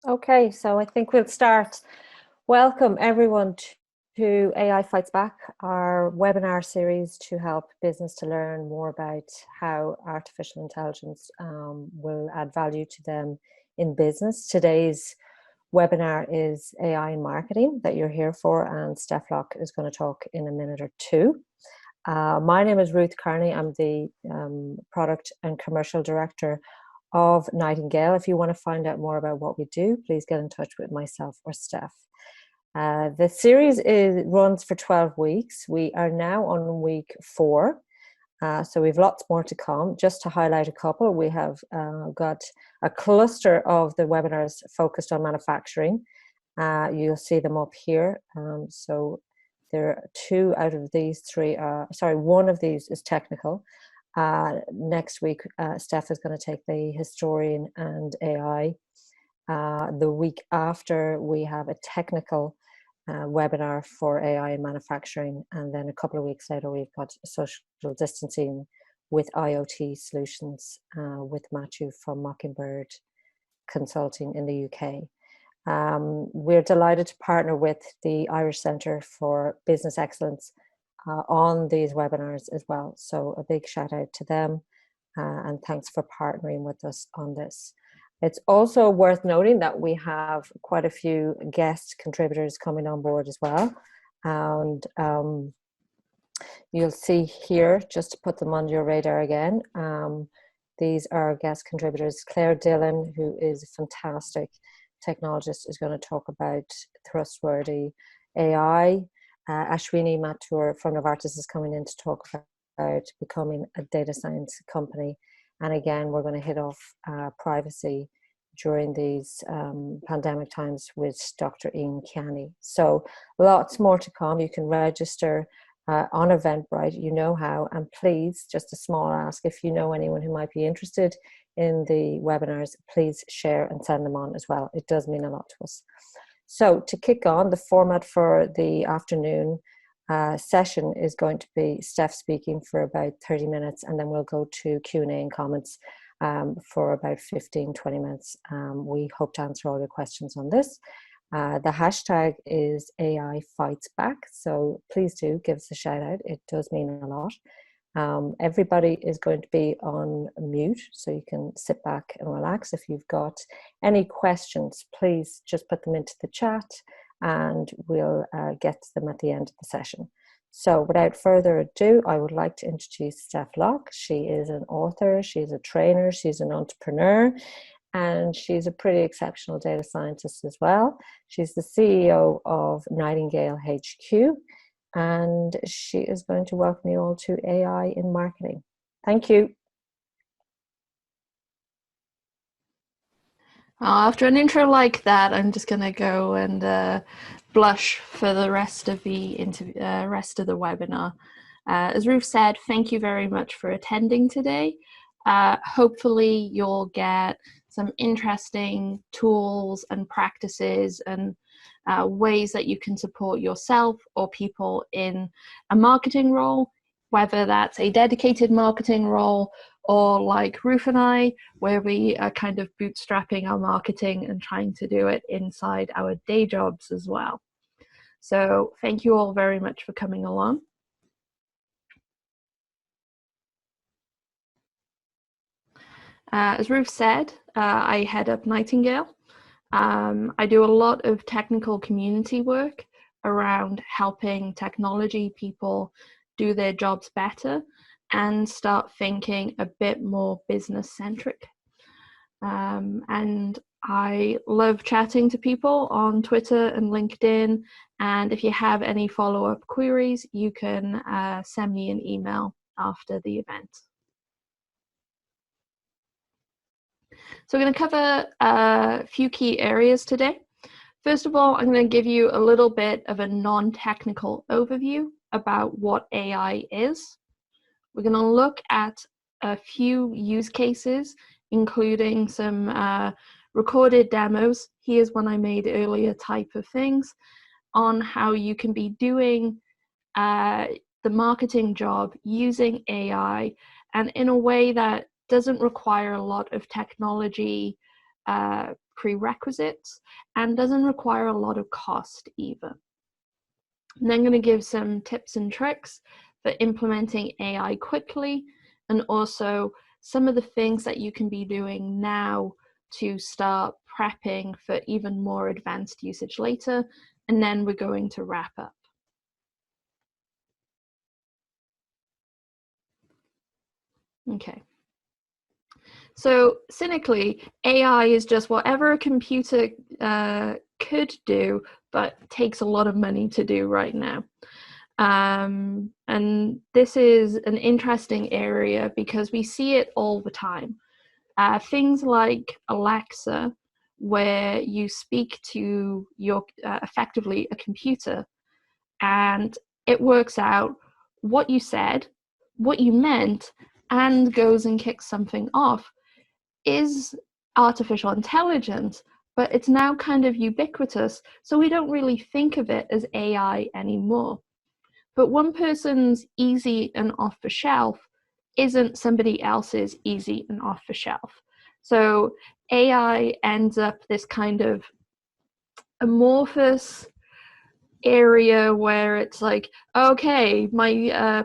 Okay, so I think we'll start. Welcome everyone to AI Fights Back, our webinar series to help business to learn more about how artificial intelligence will add value to them in business. Today's webinar is AI in marketing that you're here for, and Steph is going to talk in a minute or two. My name is Ruth Carney. I'm the Product and Commercial Director of Nightingale. If you want to find out more about what we do, please get in touch with myself or Steph. The series runs for 12 weeks. We are now on week 4, so we have lots more to come. Just to highlight a couple, we have got a cluster of the webinars focused on manufacturing. You'll see them up here. So there are 2 out of these 3, one of these is technical. Next week, Steph is going to take the historian and AI. The week after, we have a technical webinar for AI in manufacturing. And then a couple of weeks later, we've got social distancing with IoT solutions with Matthew from Mockingbird Consulting in the UK. We're delighted to partner with the Irish Centre for Business Excellence on these webinars as well. So a big shout out to them and thanks for partnering with us on this. It's also worth noting that we have quite a few guest contributors coming on board as well. And you'll see here, just to put them on your radar again, these are guest contributors. Claire Dillon, who is a fantastic technologist, is going to talk about trustworthy AI. Ashwini Mathur from Novartis is coming in to talk about becoming a data science company. And again, we're going to hit off privacy during these pandemic times with Dr. Ian Kiani. So lots more to come. You can register on Eventbrite, you know how, and please, just a small ask, if you know anyone who might be interested in the webinars, please share and send them on as well. It does mean a lot to us. So to kick on, the format for the afternoon session is going to be Steph speaking for about 30 minutes, and then we'll go to Q&A and comments for about 15-20 minutes. We hope to answer all your questions on this. The hashtag is AI Fights Back, so please do give us a shout out. It does mean a lot. Everybody is going to be on mute, so you can sit back and relax. If you've got any questions, please just put them into the chat and we'll get to them at the end of the session. So without further ado, I would like to introduce Steph Locke. She is an author, she's a trainer, she's an entrepreneur, and she's a pretty exceptional data scientist as well. She's the CEO of Nightingale HQ. And she is going to welcome you all to AI in marketing. Thank you. After an intro like that, I'm just going to go and blush for the rest of the webinar. As Ruth said, thank you very much for attending today. Hopefully you'll get some interesting tools and practices and ways that you can support yourself or people in a marketing role, whether that's a dedicated marketing role or like Ruth and I, where we are kind of bootstrapping our marketing and trying to do it inside our day jobs as well. So thank you all very much for coming along. As Ruth said, I head up Nightingale. I do a lot of technical community work around helping technology people do their jobs better and start thinking a bit more business centric. And I love chatting to people on Twitter and LinkedIn. And if you have any follow-up queries, you can send me an email after the event. So we're going to cover a few key areas today. First of all, I'm going to give you a little bit of a non-technical overview about what AI is. We're going to look at a few use cases, including some recorded demos. Here's one I made earlier type of things on how you can be doing the marketing job using AI and in a way that doesn't require a lot of technology prerequisites and doesn't require a lot of cost either. And I'm going to give some tips and tricks for implementing AI quickly, and also some of the things that you can be doing now to start prepping for even more advanced usage later, and then we're going to wrap up. Okay. So cynically, AI is just whatever a computer could do, but takes a lot of money to do right now. And this is an interesting area because we see it all the time. Things like Alexa, where you speak to your effectively a computer, and it works out what you said, what you meant, and goes and kicks something off, is artificial intelligence, but it's now kind of ubiquitous, so we don't really think of it as AI anymore. But one person's easy and off the shelf isn't somebody else's easy and off the shelf. So AI ends up this kind of amorphous area where it's like, okay, my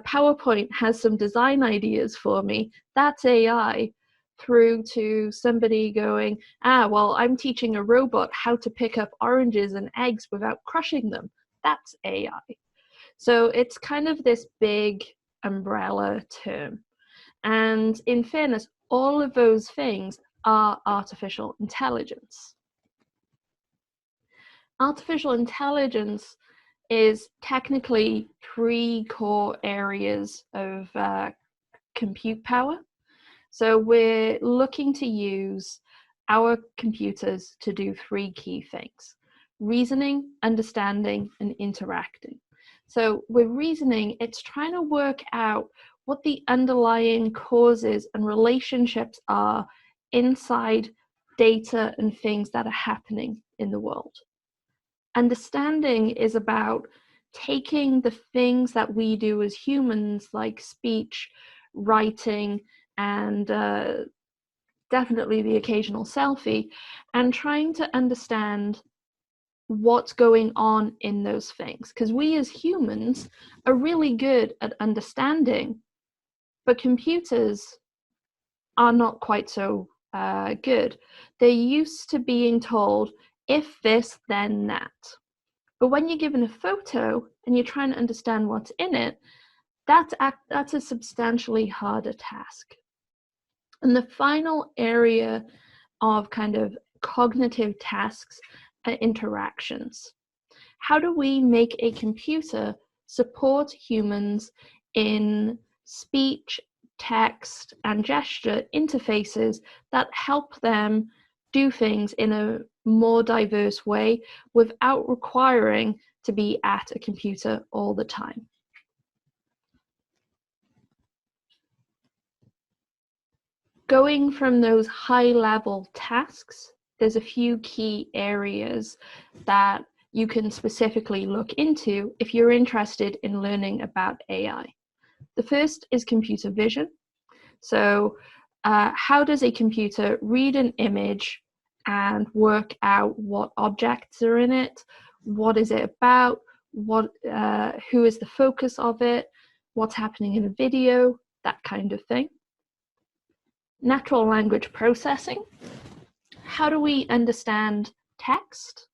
PowerPoint has some design ideas for me. That's AI. Through to somebody going, well, I'm teaching a robot how to pick up oranges and eggs without crushing them. That's AI. So it's kind of this big umbrella term. And in fairness, all of those things are artificial intelligence. Artificial intelligence is technically 3 core areas of compute power. So we're looking to use our computers to do 3 key things: reasoning, understanding, and interacting. So with reasoning, it's trying to work out what the underlying causes and relationships are inside data and things that are happening in the world. Understanding is about taking the things that we do as humans, like speech, writing, and definitely the occasional selfie, and trying to understand what's going on in those things. Because we as humans are really good at understanding, but computers are not quite so good. They're used to being told, if this, then that. But when you're given a photo and you're trying to understand what's in it, that's a substantially harder task. And the final area of kind of cognitive tasks are interactions. How do we make a computer support humans in speech, text, and gesture interfaces that help them do things in a more diverse way without requiring to be at a computer all the time? Going from those high-level tasks, there's a few key areas that you can specifically look into if you're interested in learning about AI. The first is computer vision. So how does a computer read an image and work out what objects are in it? What is it about? Who is the focus of it? What's happening in a video? That kind of thing. Natural language processing. How do we understand text?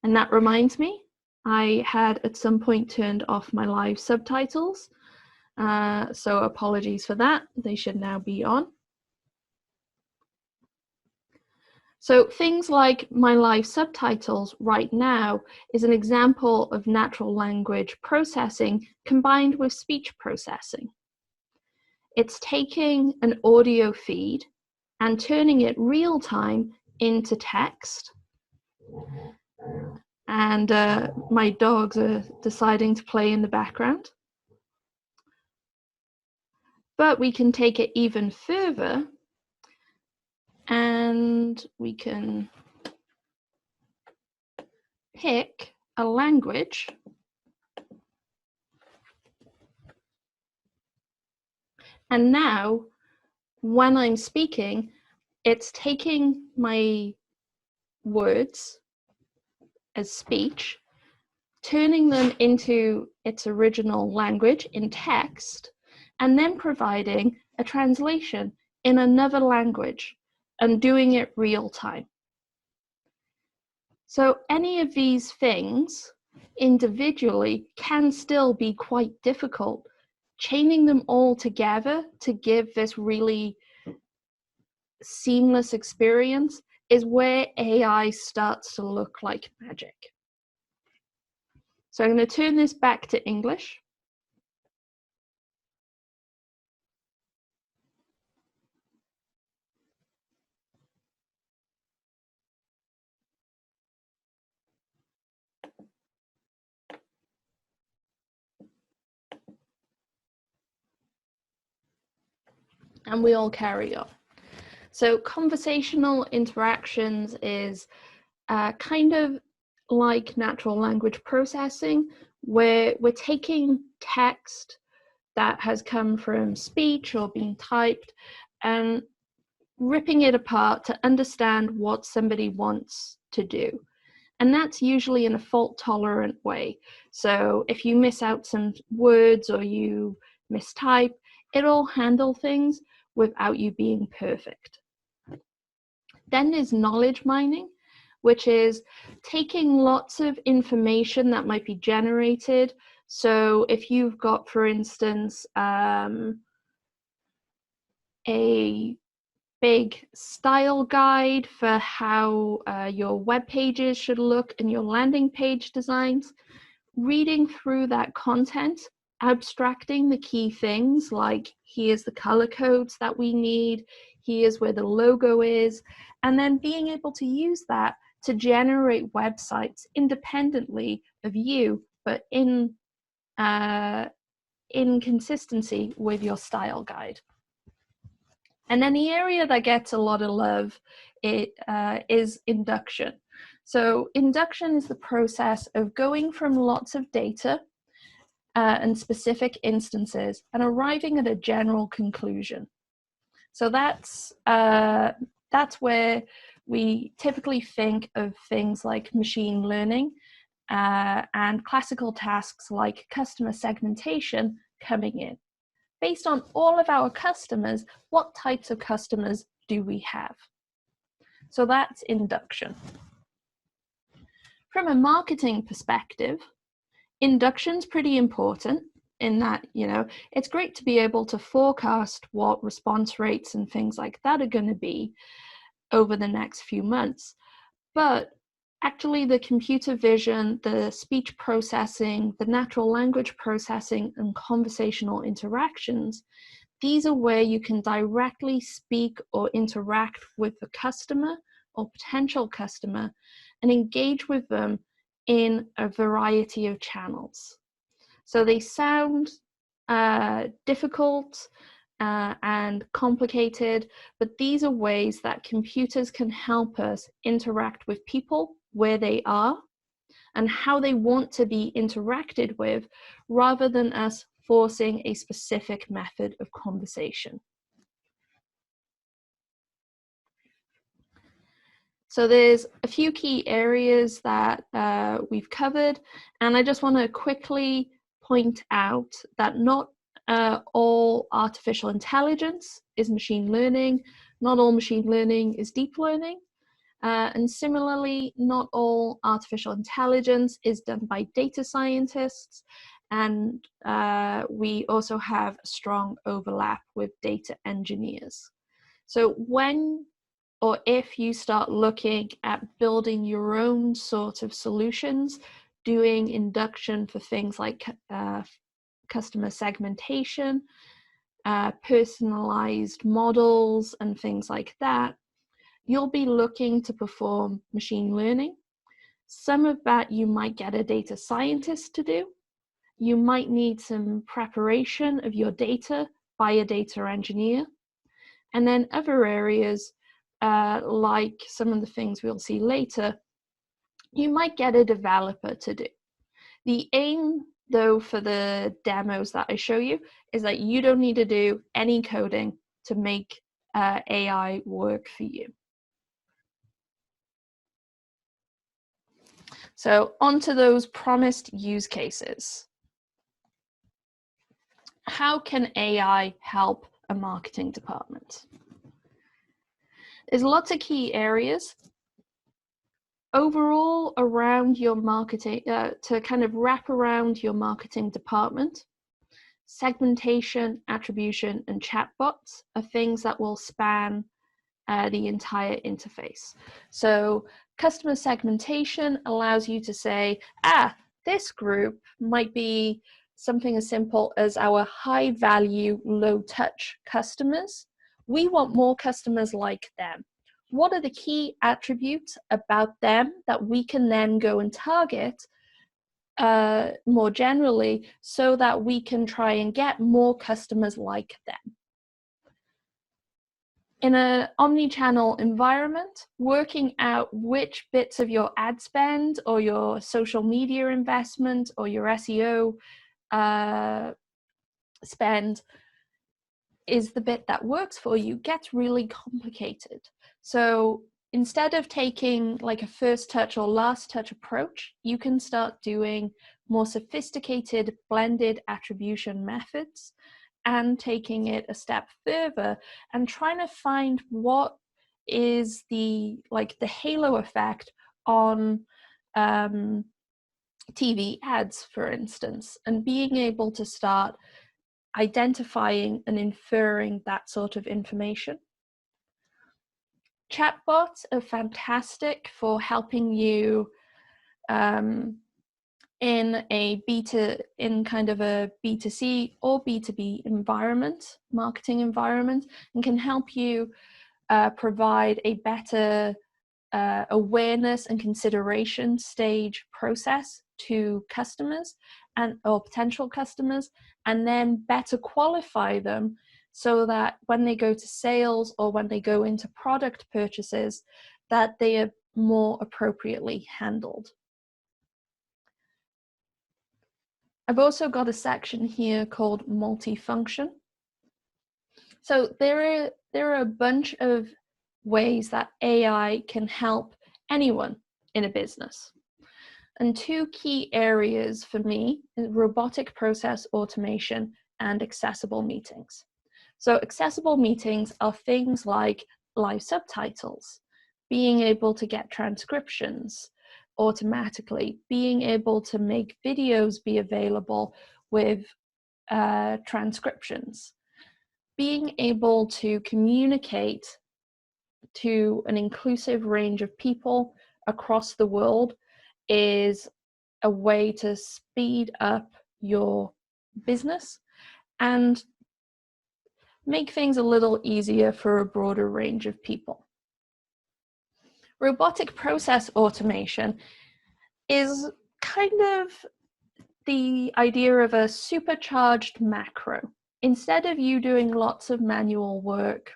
And that reminds me, I had at some point turned off my live subtitles. So apologies for that. They should now be on. So things like my live subtitles right now is an example of natural language processing combined with speech processing. It's taking an audio feed and turning it real time into text. And my dogs are deciding to play in the background. But we can take it even further, and we can pick a language and now when I'm speaking, it's taking my words as speech, turning them into its original language in text, and then providing a translation in another language and doing it real time. So any of these things individually can still be quite difficult. Chaining them all together to give this really seamless experience is where AI starts to look like magic. So I'm going to turn this back to English. And we'll carry on. So conversational interactions is kind of like natural language processing, where we're taking text that has come from speech or being typed and ripping it apart to understand what somebody wants to do. And that's usually in a fault-tolerant way. So if you miss out some words or you mistype, it'll handle things without you being perfect. Then there's knowledge mining, which is taking lots of information that might be generated. So if you've got, for instance, a big style guide for how your web pages should look and your landing page designs, reading through that content, abstracting the key things like here's the color codes that we need, here's where the logo is, and then being able to use that to generate websites independently of you, but in consistency with your style guide. And then the area that gets a lot of love is induction. So induction is the process of going from lots of data and specific instances and arriving at a general conclusion. So that's where we typically think of things like machine learning and classical tasks like customer segmentation coming in. Based on all of our customers, what types of customers do we have? So that's induction. From a marketing perspective, induction's pretty important in that, it's great to be able to forecast what response rates and things like that are going to be over the next few months. But actually the computer vision, the speech processing, the natural language processing, and conversational interactions, these are where you can directly speak or interact with the customer or potential customer and engage with them in a variety of channels. So they sound difficult and complicated, but these are ways that computers can help us interact with people where they are and how they want to be interacted with, rather than us forcing a specific method of conversation. So there's a few key areas that we've covered, and I just want to quickly point out that not all artificial intelligence is machine learning, not all machine learning is deep learning, and similarly, not all artificial intelligence is done by data scientists, and we also have a strong overlap with data engineers. So when or if you start looking at building your own sort of solutions, doing induction for things like customer segmentation, personalized models, and things like that, you'll be looking to perform machine learning. Some of that you might get a data scientist to do. You might need some preparation of your data by a data engineer. And then other areas, like some of the things we'll see later, you might get a developer to do. The aim, though, for the demos that I show you is that you don't need to do any coding to make AI work for you. So onto those promised use cases. How can AI help a marketing department? There's lots of key areas. Overall, around your marketing, to kind of wrap around your marketing department, segmentation, attribution, and chatbots are things that will span the entire interface. So customer segmentation allows you to say, this group might be something as simple as our high value, low touch customers. We want more customers like them. What are the key attributes about them that we can then go and target more generally so that we can try and get more customers like them? In an omni-channel environment, working out which bits of your ad spend or your social media investment or your SEO spend is the bit that works for you gets really complicated. So instead of taking like a first touch or last touch approach, you can start doing more sophisticated blended attribution methods and taking it a step further and trying to find what is the halo effect on TV ads, for instance, and being able to start identifying and inferring that sort of information. Chatbots are fantastic for helping you in kind of a B2C or B2B environment, marketing environment, and can help you provide a better awareness and consideration stage process to customers or potential customers, and then better qualify them so that when they go to sales or when they go into product purchases, that they are more appropriately handled. I've also got a section here called multifunction. So there are a bunch of ways that AI can help anyone in a business. And two key areas for me is robotic process automation and accessible meetings. So accessible meetings are things like live subtitles, being able to get transcriptions automatically, being able to make videos be available with transcriptions, being able to communicate to an inclusive range of people across the world is a way to speed up your business and make things a little easier for a broader range of people. Robotic process automation is kind of the idea of a supercharged macro. Instead of you doing lots of manual work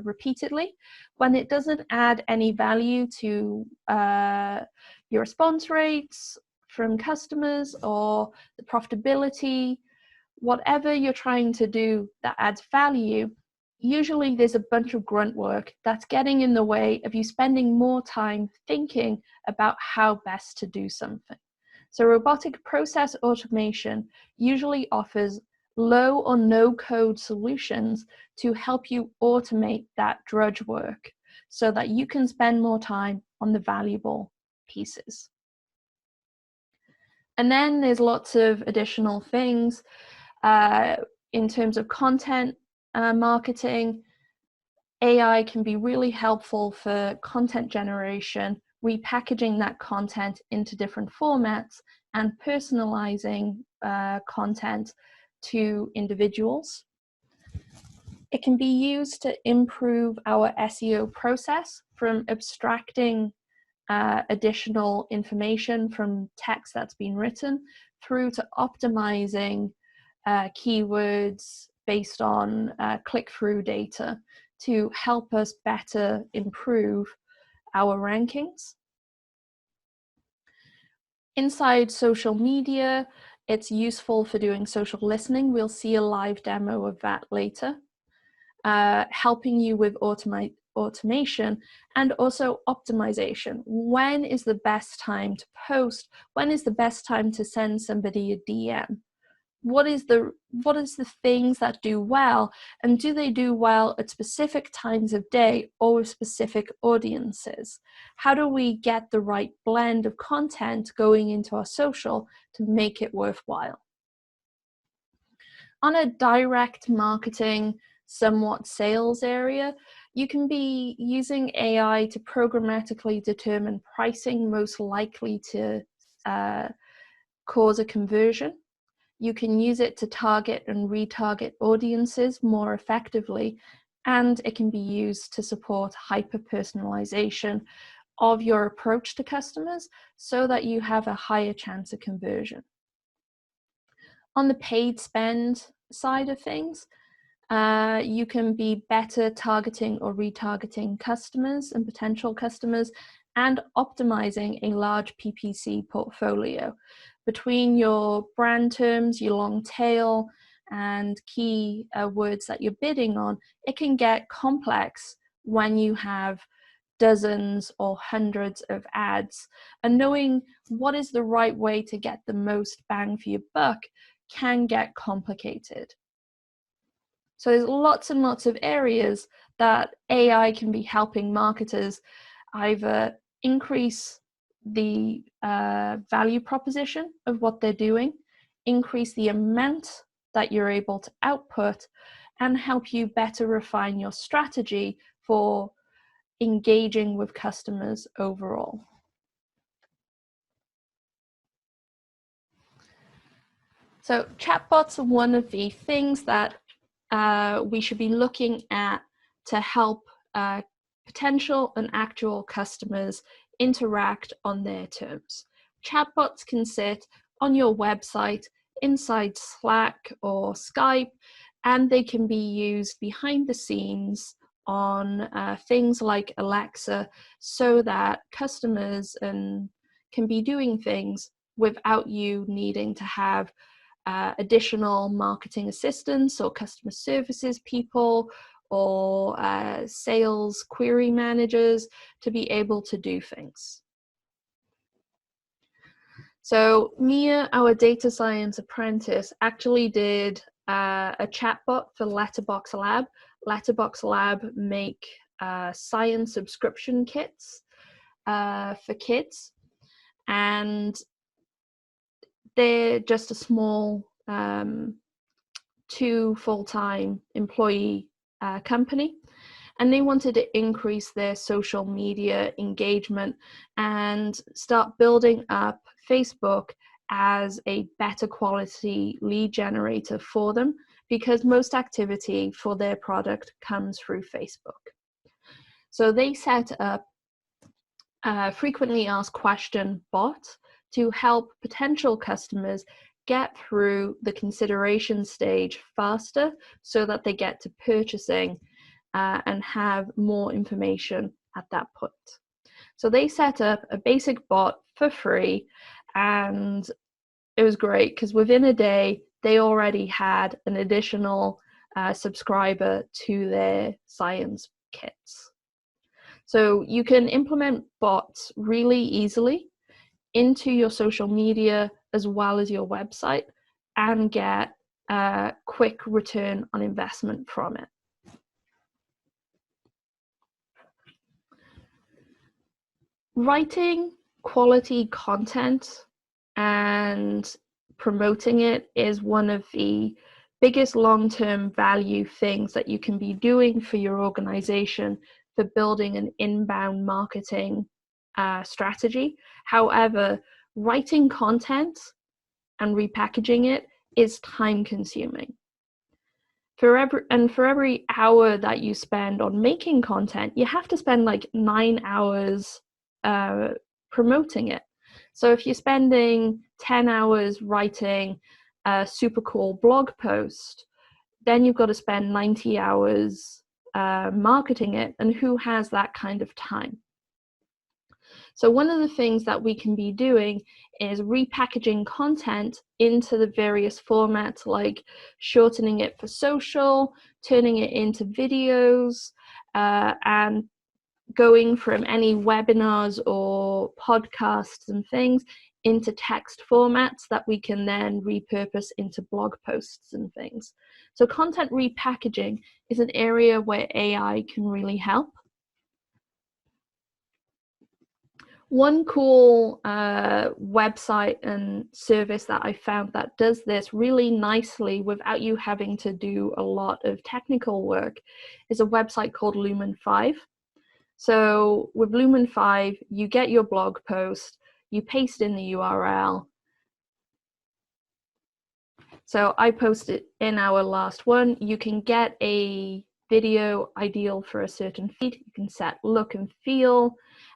repeatedly, when it doesn't add any value to your response rates from customers or the profitability, whatever you're trying to do that adds value, usually there's a bunch of grunt work that's getting in the way of you spending more time thinking about how best to do something. So robotic process automation usually offers low or no code solutions to help you automate that drudge work so that you can spend more time on the valuable pieces. And then there's lots of additional things in terms of content marketing. AI can be really helpful for content generation, repackaging that content into different formats and personalizing content to individuals. It can be used to improve our SEO process from abstracting additional information from text that's been written through to optimizing keywords based on click-through data to help us better improve our rankings. Inside social media, it's useful for doing social listening. We'll see a live demo of that later. Helping you with automation, and also optimization. When is the best time to post? When is the best time to send somebody a DM? What is the things that do well, and do they do well at specific times of day or with specific audiences? How do we get the right blend of content going into our social to make it worthwhile? On a direct marketing, somewhat sales area, you can be using AI to programmatically determine pricing most likely to cause a conversion. You can use it to target and retarget audiences more effectively, and it can be used to support hyper-personalization of your approach to customers so that you have a higher chance of conversion. On the paid spend side of things, you can be better targeting or retargeting customers and potential customers and optimizing a large PPC portfolio. Between your brand terms, your long tail, and key words that you're bidding on, it can get complex when you have dozens or hundreds of ads. And knowing what is the right way to get the most bang for your buck can get complicated. So there's lots and lots of areas that AI can be helping marketers either increase the value proposition of what they're doing, increase the amount that you're able to output, and help you better refine your strategy for engaging with customers overall. So chatbots are one of the things that we should be looking at to help potential and actual customers interact on their terms. Chatbots can sit on your website, inside Slack or Skype, and they can be used behind the scenes on things like Alexa, so that customers can be doing things without you needing to have additional marketing assistants or customer services people or sales query managers to be able to do things. So Mia, our data science apprentice, actually did a chatbot for Letterbox Lab. Letterbox Lab make science subscription kits for kids, and they're just a small 2 full-time employee company, and they wanted to increase their social media engagement and start building up Facebook as a better quality lead generator for them, because most activity for their product comes through Facebook. So they set up a frequently asked question bot to help potential customers get through the consideration stage faster, so that they get to purchasing and have more information at that point. So they set up a basic bot for free, and it was great because within a day they already had an additional subscriber to their science kits. So you can implement bots really easily into your social media as well as your website and get a quick return on investment from it. Writing quality content and promoting it is one of the biggest long-term value things that you can be doing for your organization for building an inbound marketing strategy. However, writing content and repackaging it is time consuming. For every hour that you spend on making content, you have to spend like 9 hours promoting it. So if you're spending 10 hours writing a super cool blog post, then you've got to spend 90 hours marketing it, and who has that kind of time? So one of the things that we can be doing is repackaging content into the various formats, like shortening it for social, turning it into videos, and going from any webinars or podcasts and things into text formats that we can then repurpose into blog posts and things. So content repackaging is an area where AI can really help. One cool website and service that I found that does this really nicely without you having to do a lot of technical work is a website called Lumen 5. So with Lumen 5, you get your blog post, you paste in the URL. So I posted in our last one, you can get a video ideal for a certain feed. You can set look and feel,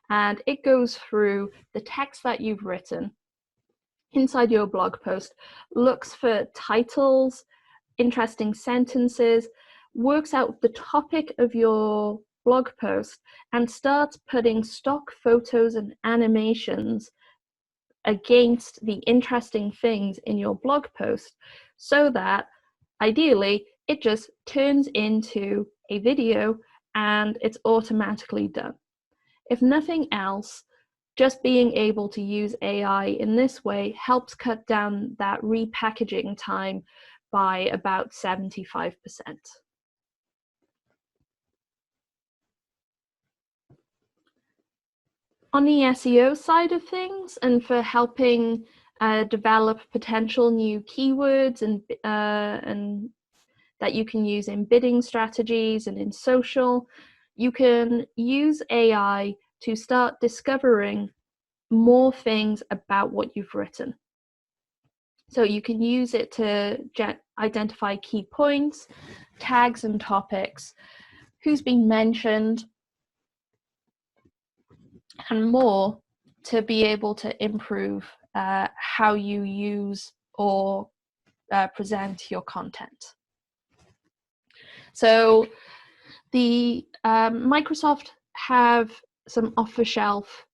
and it goes through the text that you've written inside your blog post, looks for titles, interesting sentences, works out the topic of your blog post, and starts putting stock photos and animations against the interesting things in your blog post, so that ideally it just turns into a video and it's automatically done. If nothing else, just being able to use AI in this way helps cut down that repackaging time by about 75%. On the SEO side of things, and for helping develop potential new keywords and that you can use in bidding strategies and in social, you can use AI to start discovering more things about what you've written. So you can use it to identify key points, tags and topics, who's been mentioned, and more, to be able to improve how you use or present your content. So the Microsoft have some off-the-shelf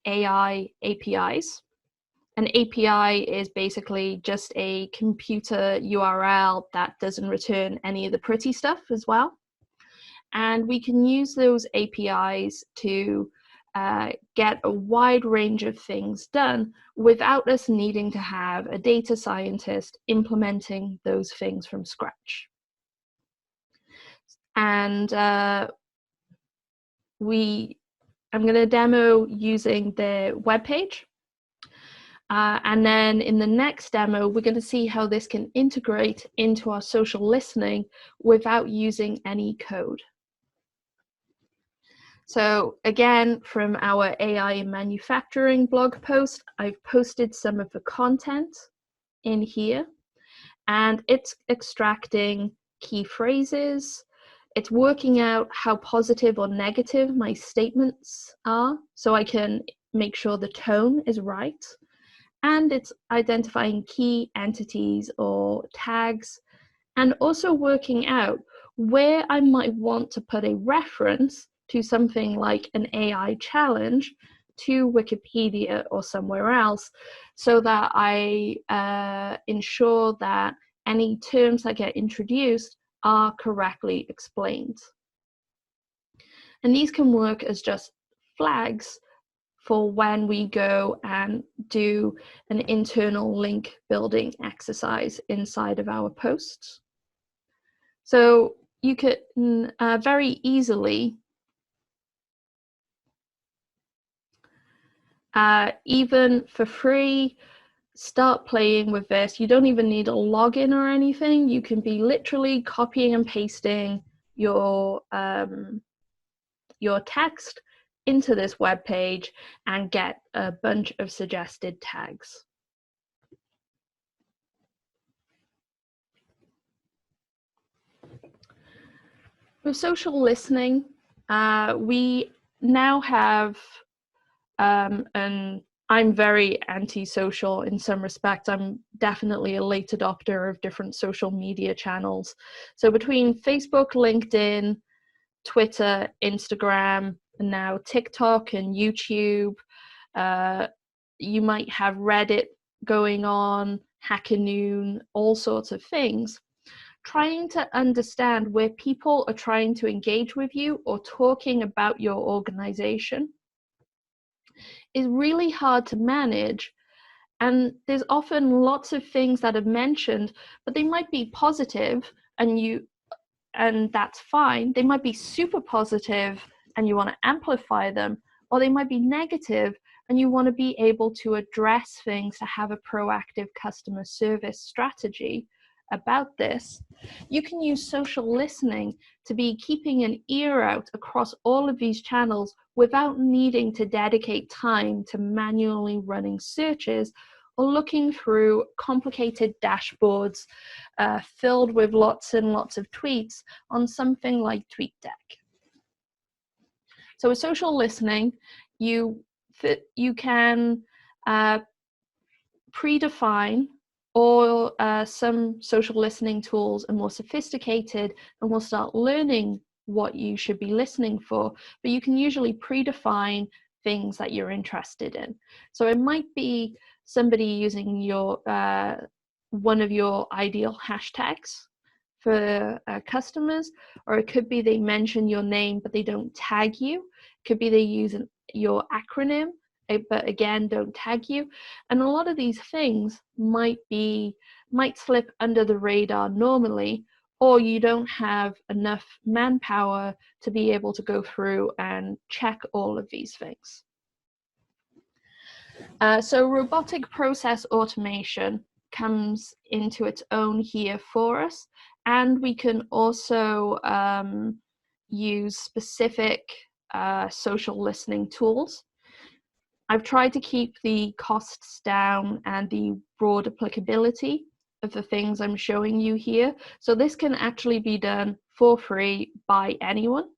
AI APIs. An API is basically just a computer URL that doesn't return any of the pretty stuff as well. And we can use those APIs to get a wide range of things done without us needing to have a data scientist implementing those things from scratch. And I'm going to demo using the webpage. And then in the next demo, we're going to see how this can integrate into our social listening without using any code. So again, from our AI in manufacturing blog post, I've posted some of the content in here, and it's extracting key phrases. It's working out how positive or negative my statements are, so I can make sure the tone is right. And it's identifying key entities or tags, and also working out where I might want to put a reference to something like an AI challenge to Wikipedia or somewhere else, so that I ensure that any terms that get introduced are correctly explained. And these can work as just flags for when we go and do an internal link building exercise inside of our posts. So you can very easily even for free start playing with this. You don't even need a login or anything. You can be literally copying and pasting your text into this web page and get a bunch of suggested tags. With social listening, we now have, and I'm very anti-social in some respects. I'm definitely a late adopter of different social media channels. So between Facebook, LinkedIn, Twitter, Instagram, and now TikTok and YouTube, you might have Reddit going on, Hacker Noon, all sorts of things. trying to understand where people are trying to engage with you or talking about your organization is really hard to manage. And there's often lots of things that are mentioned, but they might be positive and that's fine. They might be super positive and you want to amplify them, or they might be negative and you want to be able to address things to have a proactive customer service strategy about this. You can use social listening to be keeping an ear out across all of these channels without needing to dedicate time to manually running searches or looking through complicated dashboards filled with lots and lots of tweets on something like TweetDeck. So with social listening, you can predefine, or some social listening tools are more sophisticated and will start learning what you should be listening for, but you can usually predefine things that you're interested in. So it might be somebody using your one of your ideal hashtags for customers, or it could be they mention your name but they don't tag you. It could be they use your acronym but again don't tag you. And a lot of these things might slip under the radar normally, or you don't have enough manpower to be able to go through and check all of these things. So robotic process automation comes into its own here for us, and we can also use specific social listening tools. I've tried to keep the costs down and the broad applicability of the things I'm showing you here. So this can actually be done for free by anyone.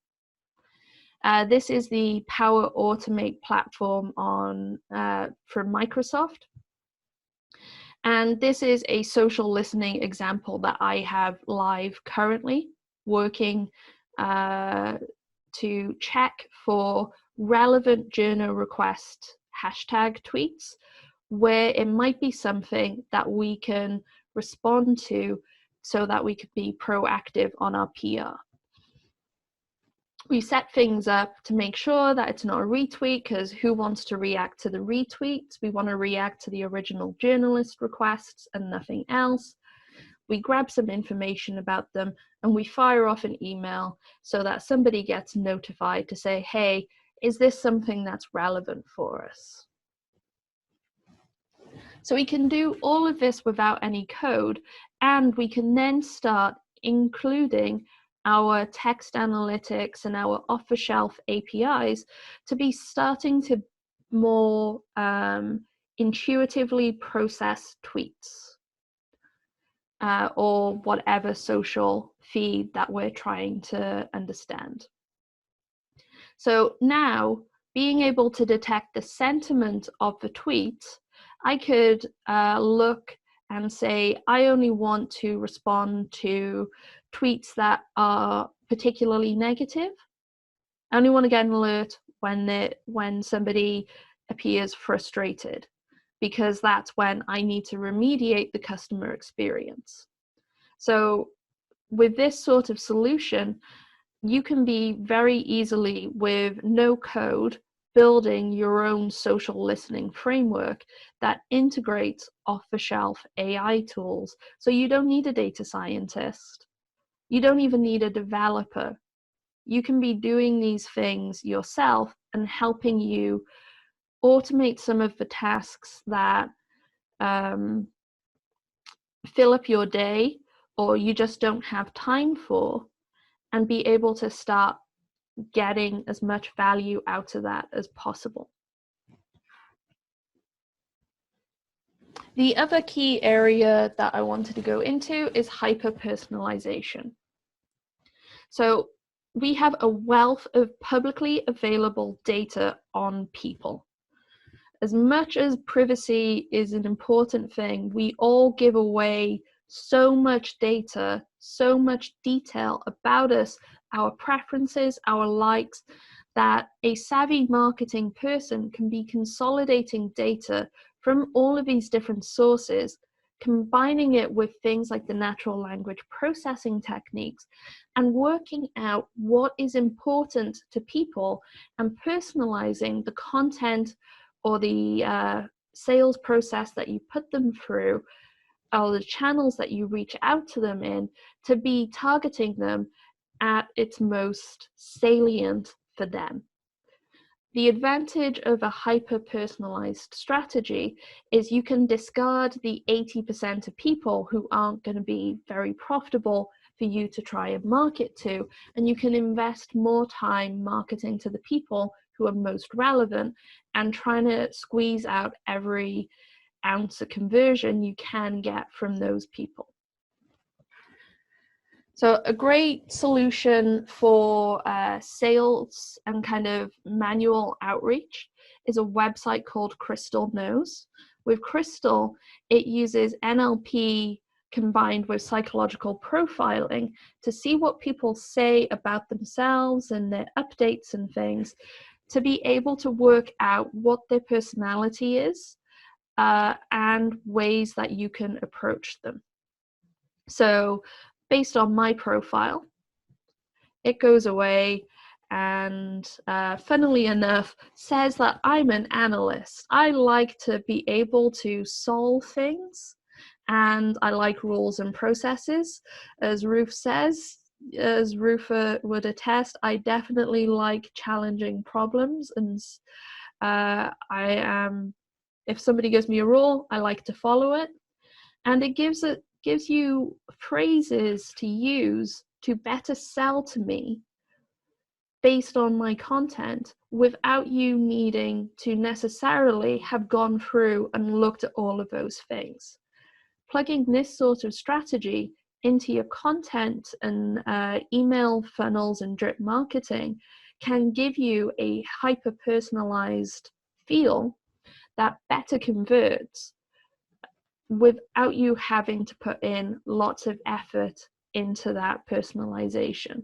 This is the Power Automate platform from Microsoft. And this is a social listening example that I have live currently, working to check for relevant journal request hashtag tweets, where it might be something that we can respond to so that we could be proactive on our PR. We set things up to make sure that it's not a retweet, because who wants to react to the retweets? We want to react to the original journalist requests and nothing else. We grab some information about them and we fire off an email so that somebody gets notified to say, hey, is this something that's relevant for us? So we can do all of this without any code, and we can then start including our text analytics and our off-the-shelf APIs to be starting to more intuitively process tweets or whatever social feed that we're trying to understand. So now, being able to detect the sentiment of the tweet, I could look and say, I only want to respond to tweets that are particularly negative. I only want to get an alert when somebody appears frustrated, because that's when I need to remediate the customer experience. So with this sort of solution, you can be very easily, with no code, building your own social listening framework that integrates off-the-shelf AI tools. So you don't need a data scientist. You don't even need a developer. You can be doing these things yourself and helping you automate some of the tasks that fill up your day or you just don't have time for, and be able to start getting as much value out of that as possible. The other key area that I wanted to go into is hyper-personalization. So we have a wealth of publicly available data on people. As much as privacy is an important thing, we all give away so much data, so much detail about us, our preferences, our likes, that a savvy marketing person can be consolidating data from all of these different sources combining it with things like the natural language processing techniques, and working out what is important to people and personalizing the content or the sales process that you put them through, or the channels that you reach out to them in, to be targeting them at its most salient for them. The advantage of a hyper-personalized strategy is you can discard the 80% of people who aren't going to be very profitable for you to try and market to, and you can invest more time marketing to the people who are most relevant and trying to squeeze out every ounce of conversion you can get from those people. So a great solution for sales and kind of manual outreach is a website called Crystal Knows. With Crystal, it uses NLP combined with psychological profiling to see what people say about themselves and their updates and things, to be able to work out what their personality is and ways that you can approach them. So based on my profile, it goes away and funnily enough says that I'm an analyst. I like to be able to solve things, and I like rules and processes. As Ruth says, as Ruth would attest, I definitely like challenging problems, and if somebody gives me a rule, I like to follow it, and it gives you phrases to use to better sell to me based on my content without you needing to necessarily have gone through and looked at all of those things. Plugging this sort of strategy into your content and email funnels and drip marketing can give you a hyper-personalized feel that better converts without you having to put in lots of effort into that personalization.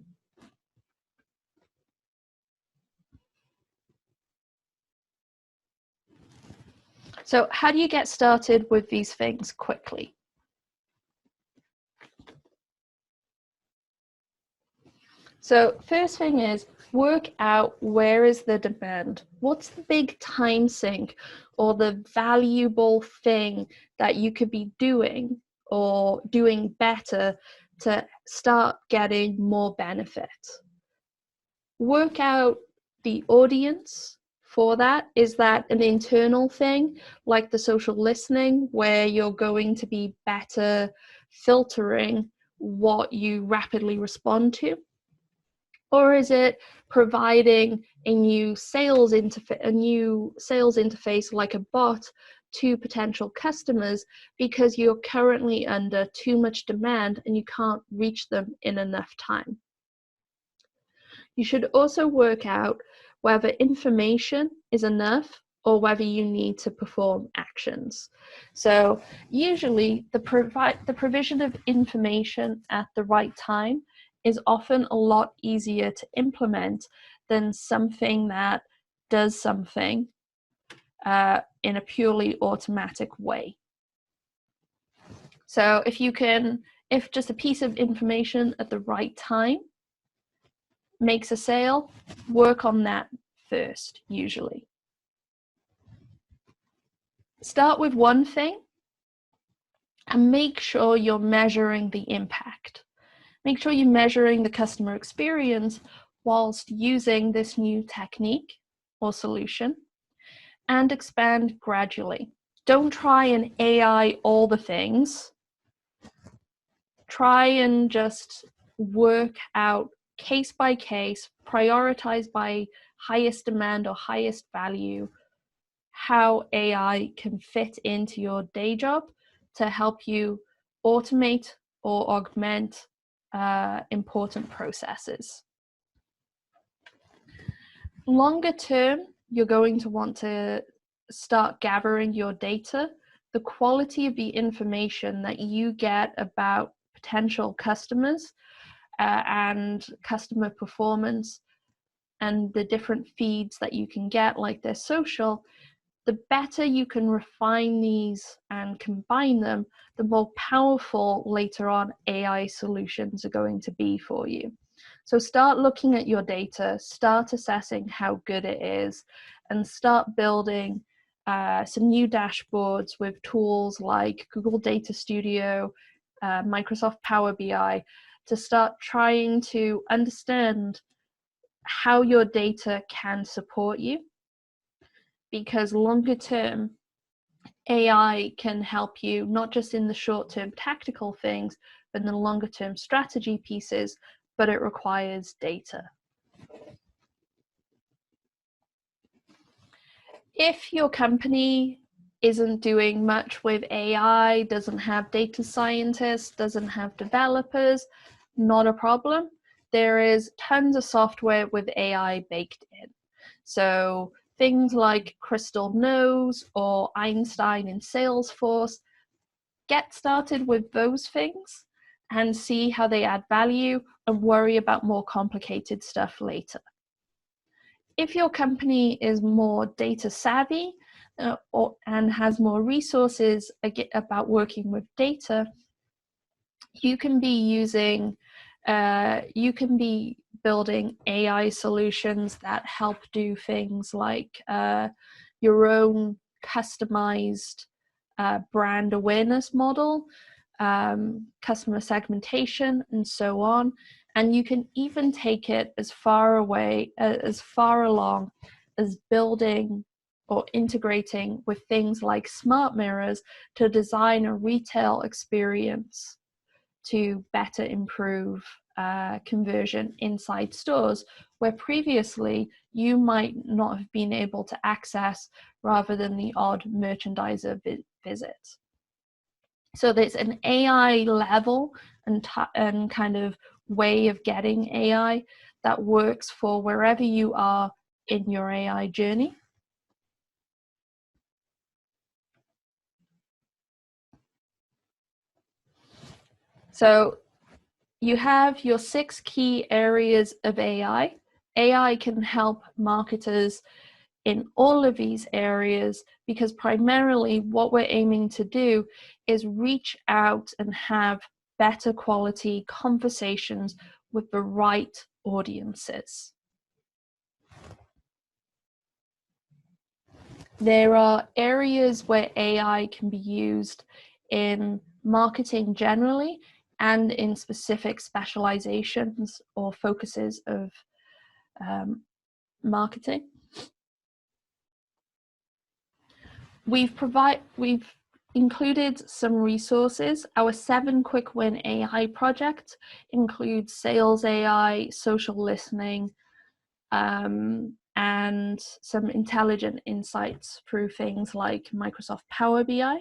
So how do you get started with these things quickly? So first thing is work out where is the demand. What's the big time sink or the valuable thing that you could be doing or doing better to start getting more benefit? Work out the audience for that. Is that an internal thing like the social listening where you're going to be better filtering what you rapidly respond to? Or is it providing a new sales interface like a bot to potential customers because you're currently under too much demand and you can't reach them in enough time? You should also work out whether information is enough or whether you need to perform actions. So usually the provision of information at the right time is often a lot easier to implement than something that does something in a purely automatic way. So if just a piece of information at the right time makes a sale, work on that first, usually. Start with one thing and make sure you're measuring the impact. Make sure you're measuring the customer experience whilst using this new technique or solution, and expand gradually. Don't try and AI all the things. Try and just work out case by case, prioritize by highest demand or highest value, how AI can fit into your day job to help you automate or augment important processes. Longer term, you're going to want to start gathering your data. The quality of the information that you get about potential customers and customer performance and the different feeds that you can get, like their social, the better you can refine these and combine them, the more powerful later on AI solutions are going to be for you. So start looking at your data, start assessing how good it is, and start building some new dashboards with tools like Google Data Studio, Microsoft Power BI, to start trying to understand how your data can support you. Because longer term, AI can help you not just in the short term tactical things, but in the longer term strategy pieces, but it requires data. If your company isn't doing much with AI, doesn't have data scientists, doesn't have developers, not a problem. There is tons of software with AI baked in. So things like Crystal Knows or Einstein in Salesforce, get started with those things and see how they add value and worry about more complicated stuff later. If your company is more data savvy and has more resources about working with data, you can be building AI solutions that help do things like your own customized brand awareness model, customer segmentation, and so on. And you can even take it as far along as building or integrating with things like smart mirrors to design a retail experience to better improve conversion inside stores, where previously you might not have been able to access, rather than the odd merchandiser visit. So there's an AI level and kind of way of getting AI that works for wherever you are in your AI journey. So you have your 6 key areas of AI. AI can help marketers in all of these areas, because primarily what we're aiming to do is reach out and have better quality conversations with the right audiences. There are areas where AI can be used in marketing generally and in specific specializations or focuses of marketing. We've included some resources. Our 7 quick win AI project includes sales AI, social listening, and some intelligent insights through things like Microsoft Power BI.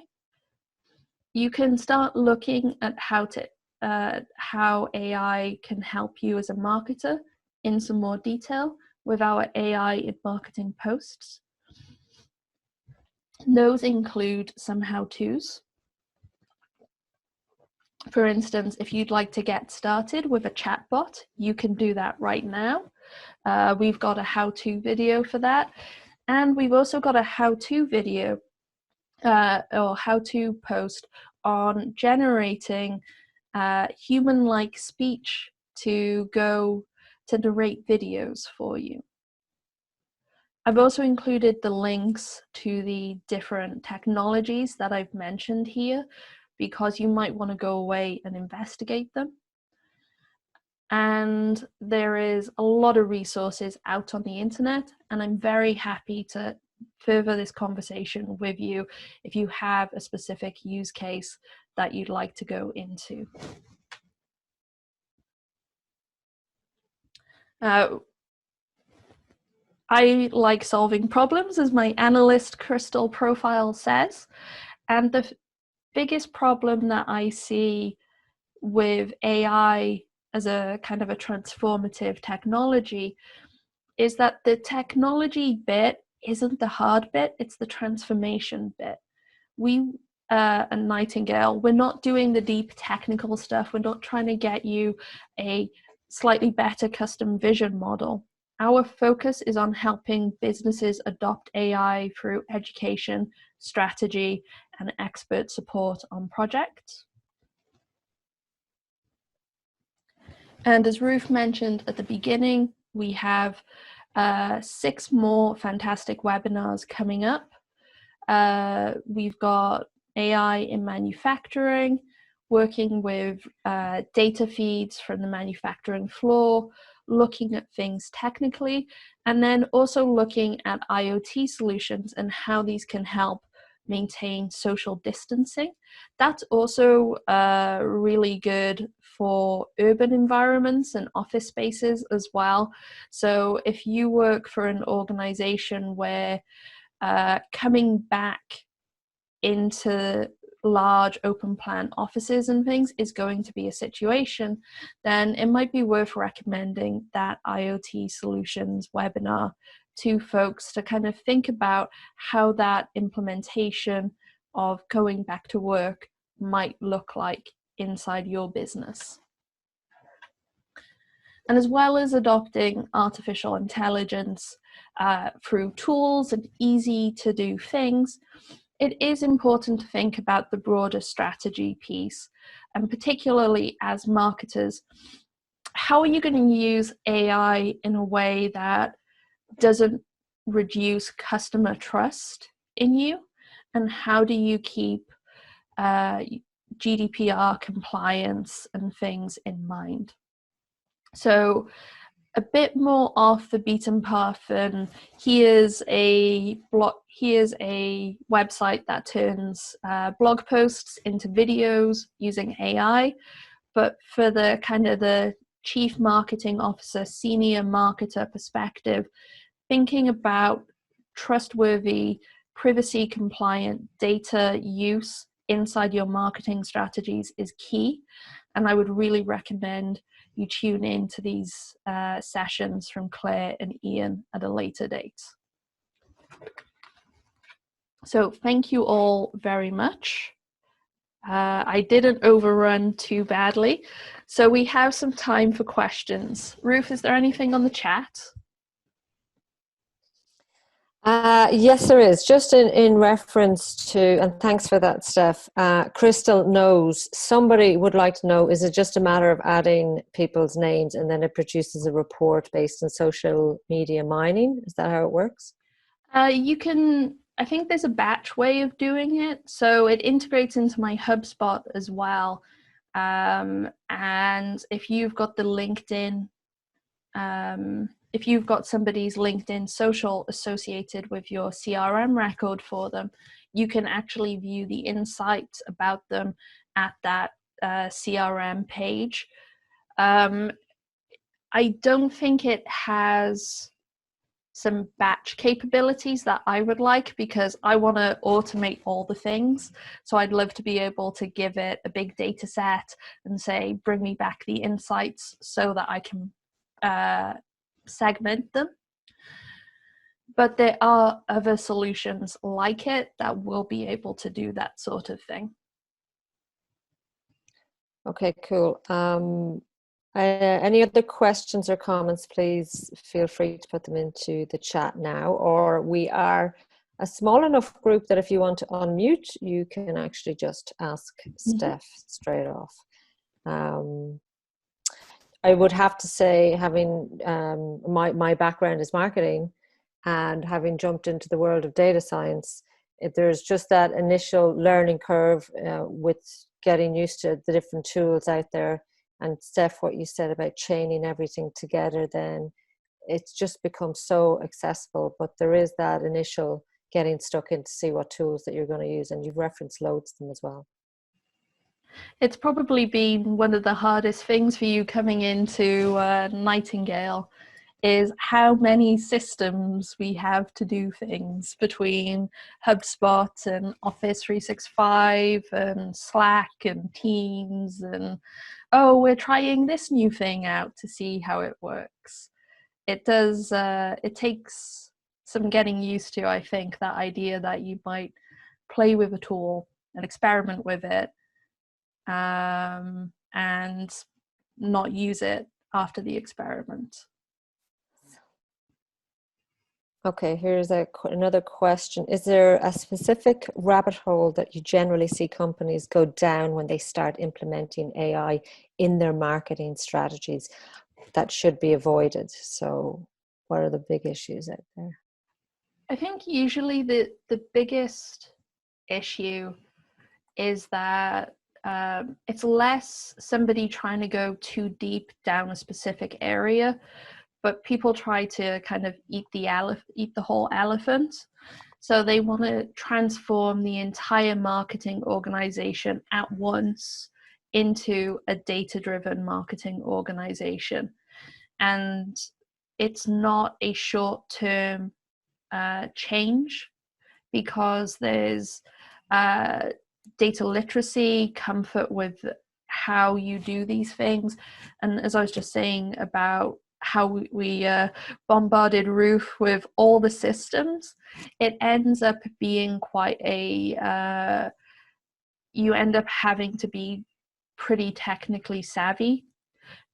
You can start looking at how AI can help you as a marketer in some more detail with our AI in marketing posts. Those include some how-tos. For instance, if you'd like to get started with a chatbot, you can do that right now. We've got a how-to video for that. And we've also got a how-to video or how-to post on generating human-like speech to narrate videos for you. I've also included the links to the different technologies that I've mentioned here, because you might want to go away and investigate them. And there is a lot of resources out on the internet, and I'm very happy to further this conversation with you if you have a specific use case that you'd like to go into. I like solving problems, as my analyst Crystal profile says, and the biggest problem that I see with AI as a kind of a transformative technology is that the technology bit isn't the hard bit, it's the transformation bit. We at Nightingale, we're not doing the deep technical stuff. We're not trying to get you a slightly better custom vision model. Our focus is on helping businesses adopt AI through education, strategy, and expert support on projects. And as Ruth mentioned at the beginning, we have 6 more fantastic webinars coming up. We've got AI in manufacturing, working with data feeds from the manufacturing floor, looking at things technically, and then also looking at IoT solutions and how these can help maintain social distancing. That's also really good for urban environments and office spaces as well. So if you work for an organization where coming back into large open plan offices and things is going to be a situation, then it might be worth recommending that IoT solutions webinar to folks to kind of think about how that implementation of going back to work might look like inside your business. And as well as adopting artificial intelligence through tools and easy to do things, it is important to think about the broader strategy piece, and particularly as marketers, how are you going to use AI in a way that doesn't reduce customer trust in you, and how do you keep GDPR compliance and things in mind? So a bit more off the beaten path, and here's a website that turns blog posts into videos using AI. But for the kind of the chief marketing officer, senior marketer perspective, thinking about trustworthy, privacy compliant data use inside your marketing strategies is key. And I would really recommend you tune in to these sessions from Claire and Ian at a later date. So thank you all very much. I didn't overrun too badly. So we have some time for questions. Ruth, is there anything on the chat? Yes, there is. Just in reference to, and thanks for that, Steph. Crystal knows, somebody would like to know, is it just a matter of adding people's names and then it produces a report based on social media mining? Is that how it works? You can, I think there's a batch way of doing it. So it integrates into my HubSpot as well. And if you've got the LinkedIn, if you've got somebody's LinkedIn social associated with your CRM record for them, you can actually view the insights about them at that CRM page. I don't think it has some batch capabilities that I would like, because I want to automate all the things. So I'd love to be able to give it a big data set and say, bring me back the insights so that I can segment them. But there are other solutions like it that will be able to do that sort of thing. Okay, cool. Any other questions or comments, please feel free to put them into the chat now, or we are a small enough group that if you want to unmute, you can actually just ask Steph straight off. I would have to say, having my background is marketing, and having jumped into the world of data science, there's just that initial learning curve with getting used to the different tools out there. And Steph, what you said about chaining everything together, then it's just become so accessible. But there is that initial getting stuck in to see what tools that you're going to use, and you've referenced loads of them as well. It's probably been one of the hardest things for you coming into Nightingale, is how many systems we have to do things between HubSpot and Office 365 and Slack and Teams, and oh, we're trying this new thing out to see how it works. It does, it takes some getting used to, I think, that idea that you might play with a tool and experiment with it and not use it after the experiment. Okay, here's another question. Is there a specific rabbit hole that you generally see companies go down when they start implementing AI in their marketing strategies that should be avoided? So what are the big issues out there? I think usually the biggest issue is that it's less somebody trying to go too deep down a specific area, but people try to kind of eat the whole elephant. So they want to transform the entire marketing organization at once into a data-driven marketing organization. And it's not a short-term change, because there's data literacy, comfort with how you do these things. And as I was just saying about how we bombarded Ruth with all the systems, it ends up being quite a, you end up having to be pretty technically savvy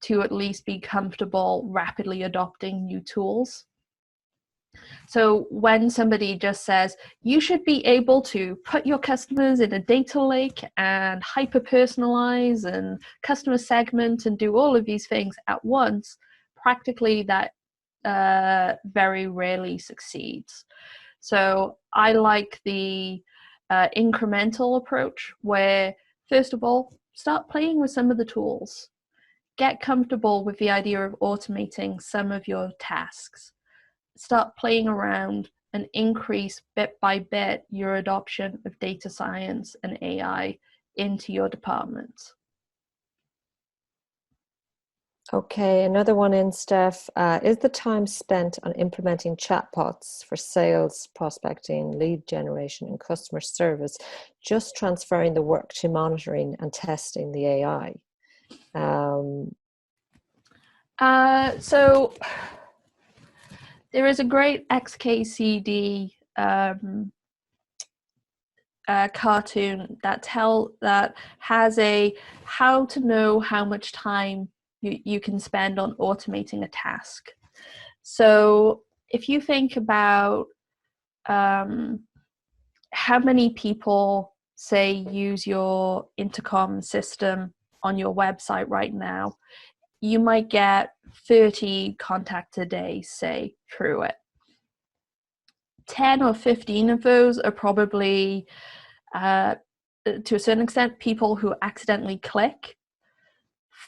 to at least be comfortable rapidly adopting new tools. So when somebody just says, you should be able to put your customers in a data lake and hyper-personalize and customer segment and do all of these things at once, practically that very rarely succeeds. So I like the incremental approach where, first of all, start playing with some of the tools. Get comfortable with the idea of automating some of your tasks. Start playing around and increase bit by bit your adoption of data science and AI into your department. Okay, another one in, Steph. Is the time spent on implementing chatbots for sales, prospecting, lead generation, and customer service just transferring the work to monitoring and testing the AI? So there is a great XKCD cartoon that has a how to know how much time you can spend on automating a task. So if you think about how many people, say, use your intercom system on your website right now, you might get 30 contacts a day, say, through it. 10 or 15 of those are probably, to a certain extent, people who accidentally click.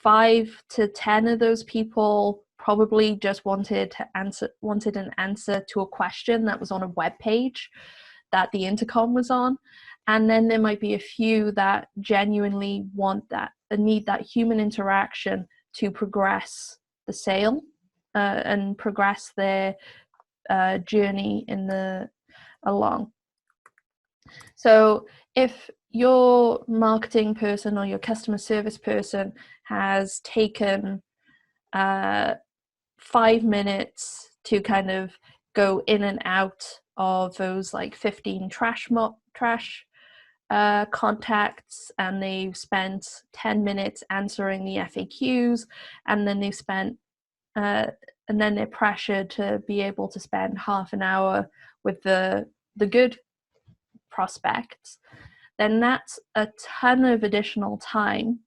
5 to 10 of those people probably just wanted an answer to a question that was on a web page that the intercom was on. And then there might be a few that genuinely need that human interaction to progress the sale and progress their journey along. So if your marketing person or your customer service person has taken 5 minutes to kind of go in and out of those like 15 trash contacts, and they've spent 10 minutes answering the FAQs, and then they've spent and then they're pressured to be able to spend half an hour with the good prospects, then that's a ton of additional time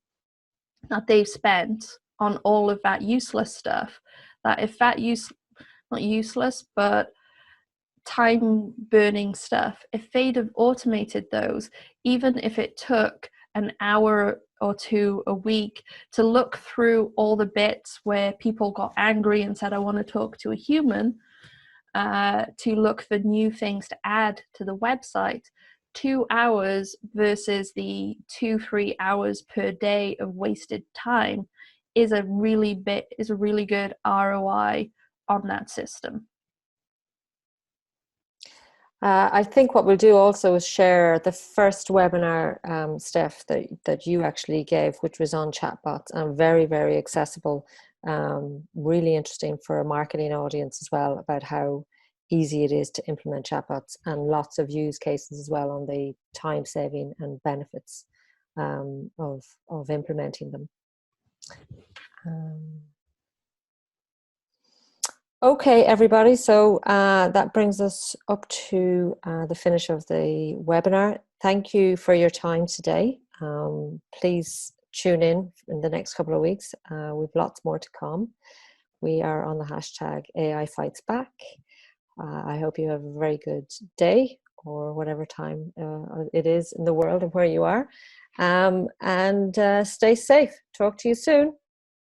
that they've spent on all of that useless stuff. That if that not useless, but time burning stuff, if they'd have automated those, even if it took an hour or two a week to look through all the bits where people got angry and said, I want to talk to a human, to look for new things to add to the website, 2 hours versus the 2-3 hours per day of wasted time is a really good ROI on that system. I think what we'll do also is share the first webinar, Steph, that you actually gave, which was on chatbots, and very, very accessible, really interesting for a marketing audience as well, about how easy it is to implement chatbots, and lots of use cases as well on the time saving and benefits of implementing them. Okay, everybody. So that brings us up to the finish of the webinar. Thank you for your time today. Please tune in the next couple of weeks. We've lots more to come. We are on the hashtag AI Fights Back. I hope you have a very good day or whatever time it is in the world and where you are. And stay safe. Talk to you soon.